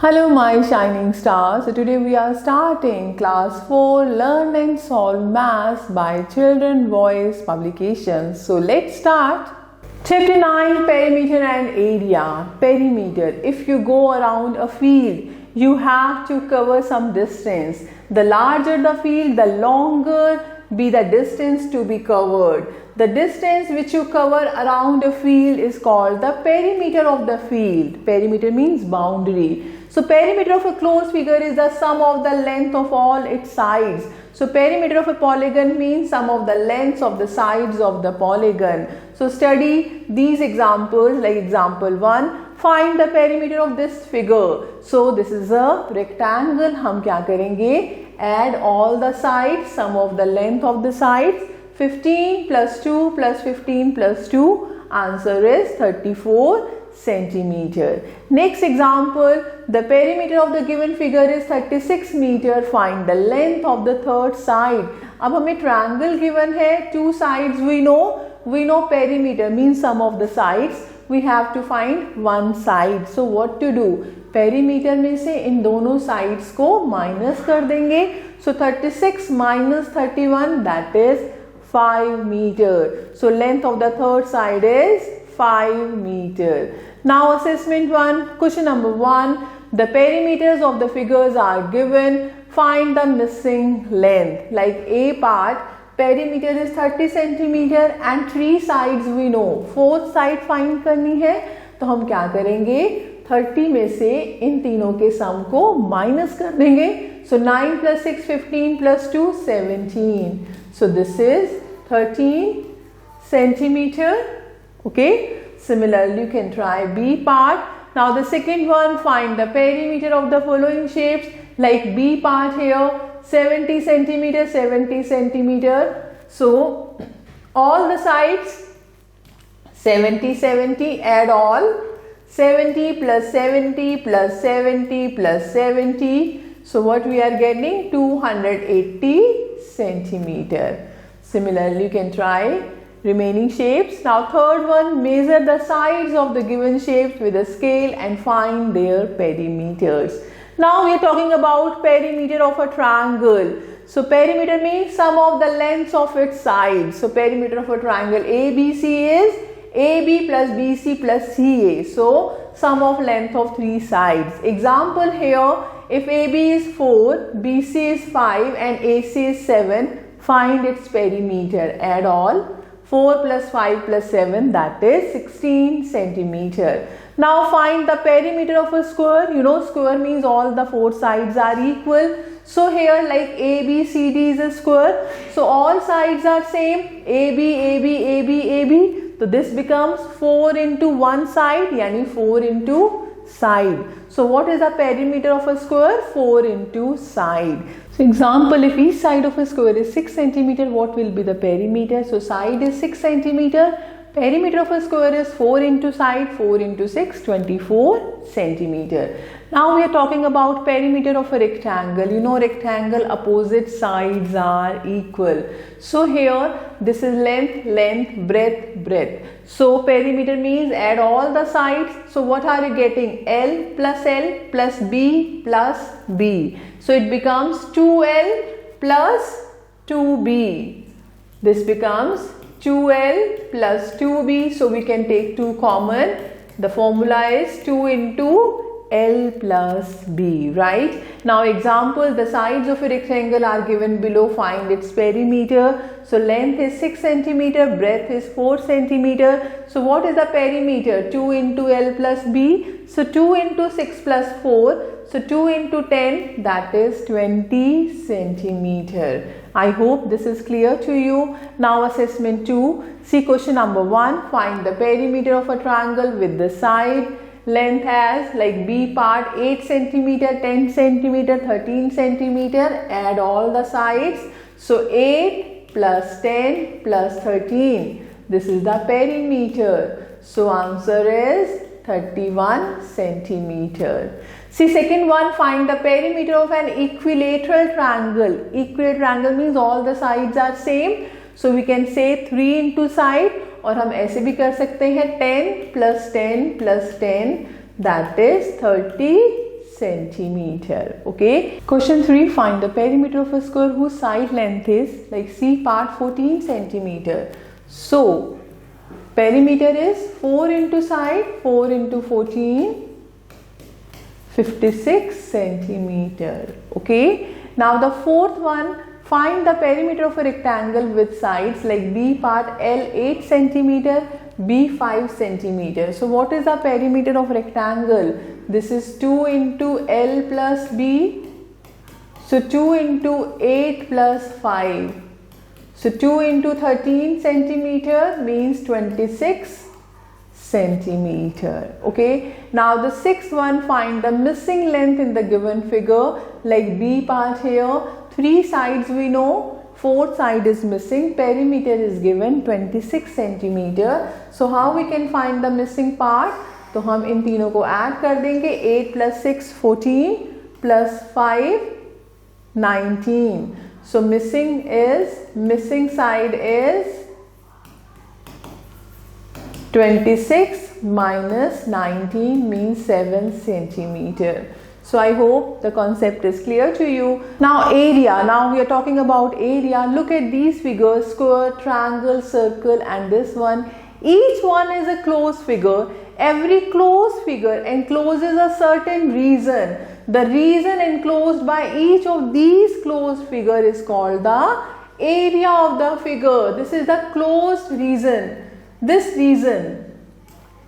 Hello my shining stars. So today we are starting class 4 Learn and Solve Maths by Children Voice Publications. So let's start. Chapter 9, Perimeter and Area. Perimeter. If you go around a field, you have to cover some distance. The larger the field, the longer be the distance to be covered. The distance which you cover around a field is called the perimeter of the field. Perimeter means boundary. So perimeter of a closed figure is the sum of the length of all its sides. So perimeter of a polygon means sum of the lengths of the sides of the polygon. So study these examples, like example 1. Find the perimeter of this figure. So this is a rectangle. हम क्या करेंगे? Add all the sides, sum of the length of the sides. 15 plus 2 plus 15 plus 2. Answer is 34 centimeter. Next example, the perimeter of the given figure is 36 meter. Find the length of the third side. अब हमें triangle given है, two sides we know perimeter means sum of the sides. We have to find one side. So what to do? Perimeter में से इन दोनों sides को minus कर देंगे. So 36 minus 31, that is 5 meter. So length of the third side is 5 meter. Now assessment 1, question number 1. The perimeters of the figures are given. Find the missing length. Like A part, perimeter is 30 centimeter and 3 sides we know. Fourth side find करनी है तो हम क्या करेंगे? 30 में से इन तीनों के सम को माइनस कर देंगे. So 9 plus 6, 15 plus 2, 17. So this is 13 centimeter. Okay. Similarly, you can try B part. Now the second one, find the perimeter of the following shapes. Like B part here, 70 centimeter, 70 centimeter. So all the sides 70, 70, add all. 70 plus 70 plus 70 plus 70. So what we are getting? 280 centimeter. Similarly, you can try remaining shapes. Now third one, measure the sides of the given shapes with a scale and find their perimeters. Now we are talking about perimeter of a triangle. So perimeter means sum of the lengths of its sides. So perimeter of a triangle ABC is AB plus BC plus CA. So sum of length of 3 sides. Example here, if AB is 4, BC is 5 and AC is 7, find its perimeter. Add all. 4 plus 5 plus 7, that is 16 centimeter. Now find the perimeter of a square. You know square means all the 4 sides are equal. So here like ABCD is a square. So all sides are same. AB, AB, AB, AB. So this becomes 4 into one side, yani 4 into side. So what is the perimeter of a square? 4 into side. So example, if each side of a square is 6 centimeter, what will be the perimeter? So side is 6 centimeter. Perimeter of a square is 4 into side, 4 into 6, 24 centimeter. Now we are talking about perimeter of a rectangle. You know rectangle opposite sides are equal. So here this is length, length, breadth, breadth. So perimeter means add all the sides. So what are you getting? L plus B plus B. So it becomes 2L plus 2B. This becomes 2L plus 2B. So we can take 2 common. The formula is 2 into L plus B, right? Now example, the sides of a rectangle are given below. Find its perimeter. So length is 6 centimeter, breadth is 4 centimeter. So what is the perimeter? 2 into L plus B. So 2 into 6 plus 4. So 2 into 10, that is 20 centimeter. I hope this is clear to you. Now assessment 2. See question number 1. Find the perimeter of a triangle with the side length as like B part 8 centimeter, 10 centimeter, 13 centimeter. Add all the sides. So 8 plus 10 plus 13. This is the perimeter. So answer is 31 centimeter. See second one, find the perimeter of an equilateral triangle. Equilateral triangle means all the sides are same. So we can say 3 into side, और हम ऐसे भी कर सकते हैं 10 plus 10 plus 10, that is 30 centimeter. Okay. Question 3. Find the perimeter of a square whose side length is, like C part, 14 centimeter. So perimeter is 4 into side, 4 into 14, 56 centimeter. Okay. Now the fourth one, find the perimeter of a rectangle with sides like B part L 8 centimeter, B 5 centimeter. So what is the perimeter of rectangle? This is 2 into L plus B. So 2 into 8 plus 5. So 2 into 13 centimeter means 26 centimeter. Okay. Now the sixth one, find the missing length in the given figure, like B part here. 3 sides we know, 4th side is missing, perimeter is given 26 centimeter. So how we can find the missing part? तो हम इन तीनों को add कर देंगे, 8 plus 6 14 plus 5 19. So missing side is 26 minus 19 means 7 centimeter. So I hope the concept is clear to you. Now area, now we are talking about area. Look at these figures, square, triangle, circle and this one. Each one is a closed figure. Every closed figure encloses a certain region. The region enclosed by each of these closed figure is called the area of the figure. This is the closed region. This region.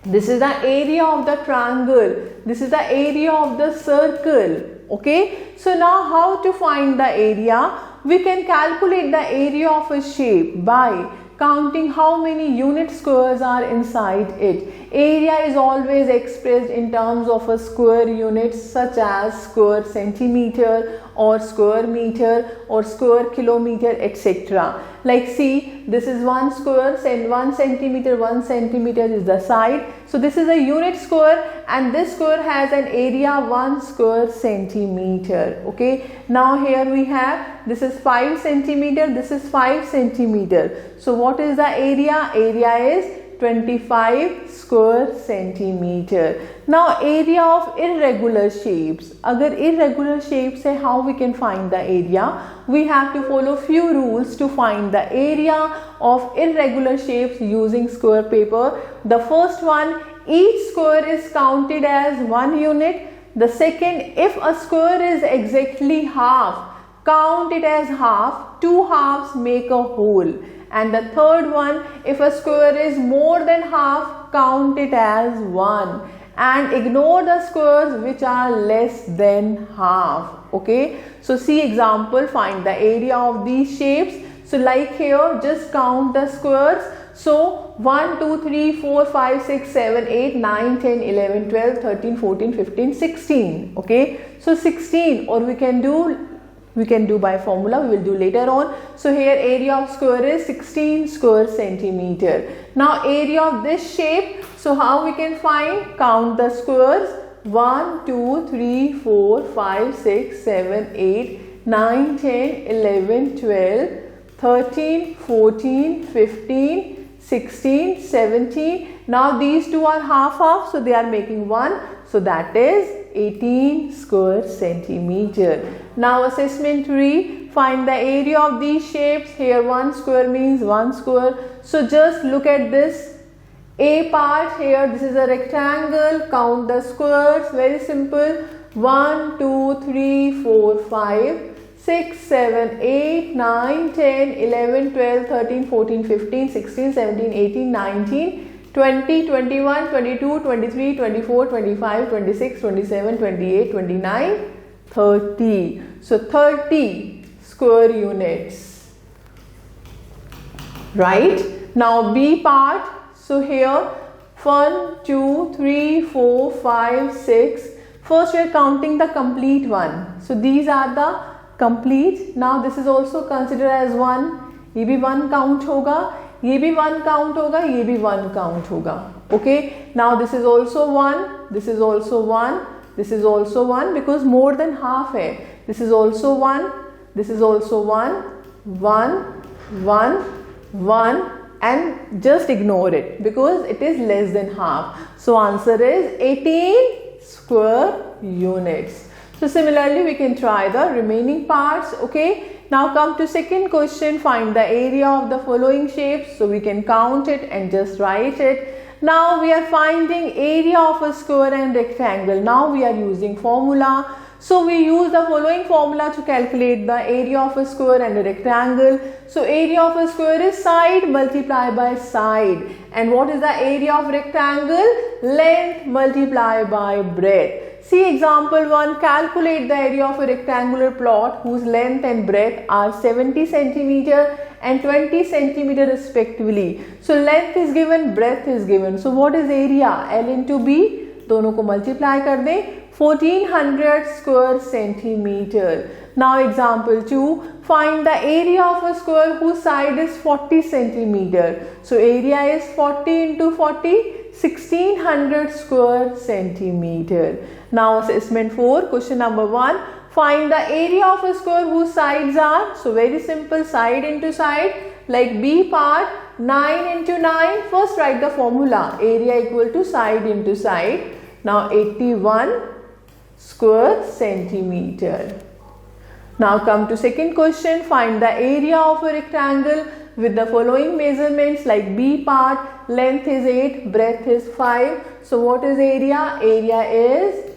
This is the area of the triangle. This is the area of the circle. Okay. So now how to find the area? We can calculate the area of a shape by counting how many unit squares are inside it. Area is always expressed in terms of a square unit such as square centimeter or square meter or square kilometer, etc. Like see, this is 1 square and 1 centimeter is the side. So this is a unit square and this square has an area 1 square centimeter. Okay. Now here we have, this is 5 centimeter, this is 5 centimeter. So what is the area? Area is 25 square centimeter. Now area of irregular shapes. Agar irregular shapes hai, how we can find the area? We have to follow few rules to find the area of irregular shapes using square paper. The first one, each square is counted as 1 unit. The second, if a square is exactly half, count it as half. 2 halves make a whole. And the third one, if a square is more than half, count it as 1 and ignore the squares which are less than half. Okay. So see example, find the area of these shapes. So like here, just count the squares. So 1, 2, 3, 4, 5, 6, 7, 8, 9, 10, 11, 12, 13, 14, 15, 16. Okay. So 16, or we can do by formula, we will do later on. So here area of square is 16 square centimeter. Now area of this shape, so how we can find? Count the squares. 1, 2, 3, 4, 5, 6, 7, 8, 9, 10, 11, 12, 13, 14, 15, 16, 17. Now these two are half, so they are making 1. So that is 18 square centimeter. Now assessment 3, find the area of these shapes. Here 1 square means 1 square. So just look at this. A part here, this is a rectangle. Count the squares. Very simple. 1, 2, 3, 4, 5, 6, 7, 8, 9, 10, 11, 12, 13, 14, 15, 16, 17, 18, 19, 20, 21, 22, 23, 24, 25, 26, 27, 28, 29, 30. So 30 square units. Right? Now B part. So here 1, 2, 3, 4, 5, 6. First we are counting the complete one. So these are the complete. Now this is also considered as 1. ये भी 1 count होगा. ये भी 1 count होगा. ये भी 1 count होगा. Okay. Now this is also 1. This is also 1. This is also 1 because more than half है. This is also 1. This is also 1. 1, 1, 1. And just ignore it because it is less than half. So answer is 18 square units. So similarly we can try the remaining parts. Okay, now come to second question. Find the area of the following shapes. So we can count it and just write it. Now we are finding area of a square and rectangle. Now we are using formula. So we use the following formula to calculate the area of a square and a rectangle. So area of a square is side multiplied by side. And what is the area of rectangle? Length multiplied by breadth. See example 1. Calculate the area of a rectangular plot whose length and breadth are 70 cm and 20 cm respectively. So length is given, breadth is given. So what is area? L into B. दोनों को multiply कर दें. 1400 square centimeter. Now example 2. Find the area of a square whose side is 40 centimeter. So area is 40 into 40. 1600 square centimeter. Now assessment 4. Question number 1. Find the area of a square whose sides are. So very simple, side into side. Like B part, 9 into 9. First write the formula. Area equal to side into side. Now 81 square centimeter. Now come to second question. Find the area of a rectangle with the following measurements. Like B part, length is 8, breadth is 5. So what is area? Area is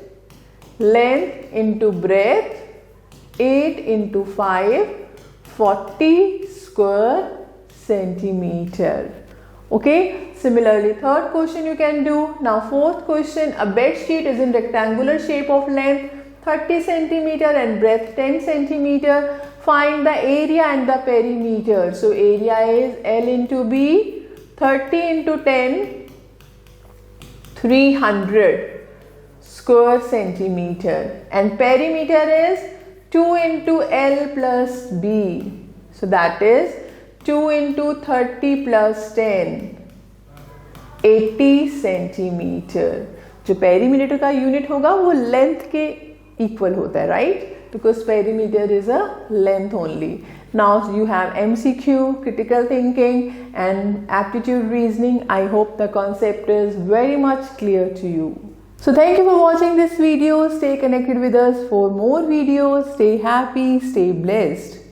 length into breadth, 8 into 5, 40 square centimeter. Okay, similarly third question you can do. Now fourth question. A bed sheet is in rectangular shape of length 30 centimeter and breadth 10 centimeter. Find the area and the perimeter. So area is L into B, 30 into 10, 300 square centimeter, and perimeter is 2 into L plus B. So that is 2 into 30 plus 10, 80 centimeter. जो perimeter का unit होगा वो length के equal होता है, right? Because perimeter is a length only. Now you have MCQ, critical thinking and aptitude reasoning. I hope the concept is very much clear to you. So thank you for watching this video. Stay connected with us for more videos. Stay happy, stay blessed.